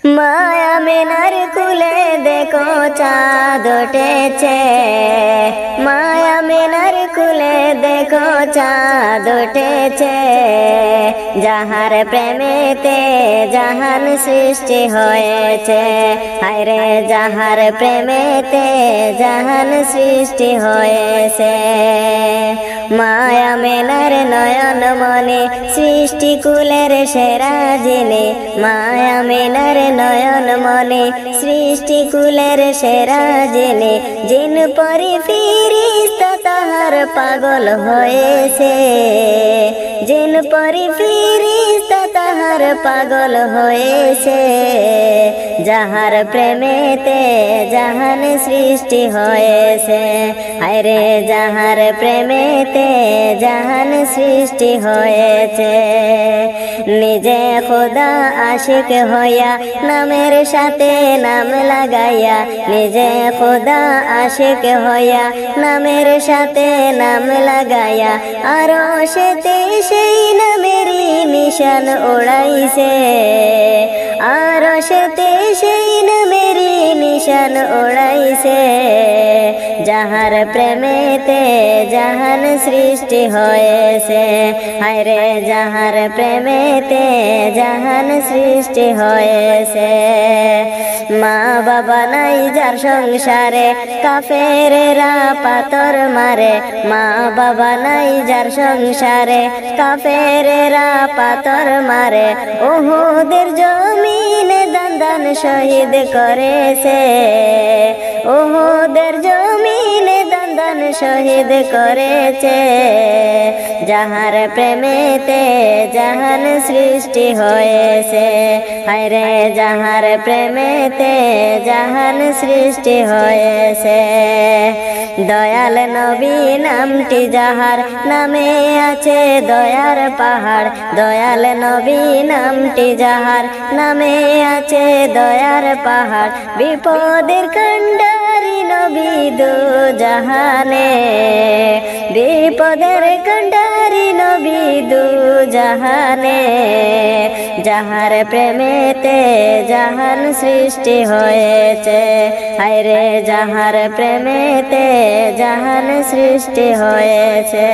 মায়া মেনার কুলে দেখো চাঁদ উঠেছে, মায়া মেনার কুলে দেখো চাঁদ উঠেছে। যাহার প্রেমেতে জাহান সৃষ্টি হয়েছে, হায়রে যাহার প্রেমেতে জাহান সৃষ্টি হয়েছে। মায়া মেনার নয়ন মনে সৃষ্টি কুলের সেরা যিনি, মায়া মেনার নয়ন মনে সৃষ্টি কুলের সেরা যিনি। জিন পরি ফিরিস্তা তাহার পাগল হয়েছে, জিন পরি ফিরিস্তা তাহার পাগল হয়েছে। যাহার প্রেমেতে জাহান সৃষ্টি হয়েছে, হায়রে যাহার প্রেমেতে জাহান সৃষ্টি হয়েছে। নিজে খোদা আশিক হইয়া নামের সাথে নাম লাগাইয়া, নিজে খোদা আশিক হইয়া নামের সাথে নাম লাগাইয়া, আরো সেতে সেই নামেরই নিশান ওড়াইছে, আরো সেতে সেই নামেরই নিশান ওড়াইছে। যাহার প্রেমেতে জাহান সৃষ্টি হয়েছে, হায়রে যাহার প্রেমেতে জাহান সৃষ্টি হয়েছে। মা বাবা নাই যার সংসারে কাফেরেরা পাথর মারে, মা বাবা নাই যার সংসারে কাফেরেরা পাথর মারে। উহুদের জমিনে দান দান শহীদ করেছে, উহুদের জমিনে দান দান শহীদ করেছে। যাহার প্রেমেতে জাহান সৃষ্টি হয়েছে, হায়রে যাহার প্রেমেতে জাহান সৃষ্টি হয়েছে। দয়াল নবী নামটি যাহার নামে আছে দয়ার পাহাড়, দয়াল নবী নামটি যাহার নামে আছে দয়ার পাহাড়। বিপদের কান্ডারি নবী দু জাহানে, বিপদের কান্ডারি নবী দু জাহানে। যাহার প্রেমেতে জাহান সৃষ্টি হয়েছে, হায়রে যাহার প্রেমেতে জাহান সৃষ্টি হয়েছে।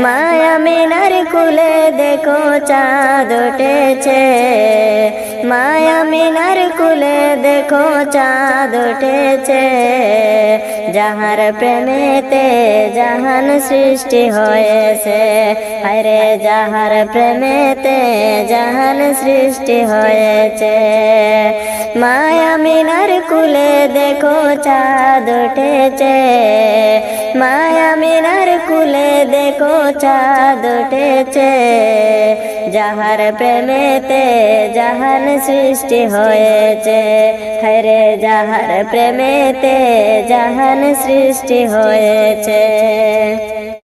মায়া মিনার কুলে দেখো চাঁদ উঠেছে, মায়া মিনার কুলে দেখো চাঁদ উঠেছে। যাহার প্রেমেতে জাহান সৃষ্টি হয়েছে, হায়রে যাহার প্রেমেতে জাহান সৃষ্টি হয়েছে। মায়া মিনার কুলে দেখো চাঁদ উঠেছে, মায়া মিনার কুলে দেখো চাঁদ উঠেছে। যাহার প্রেমেতে জাহান সৃষ্টি হয়েছে, হায়রে যাহার প্রেমেতে জাহান সৃষ্টি হয়েছে।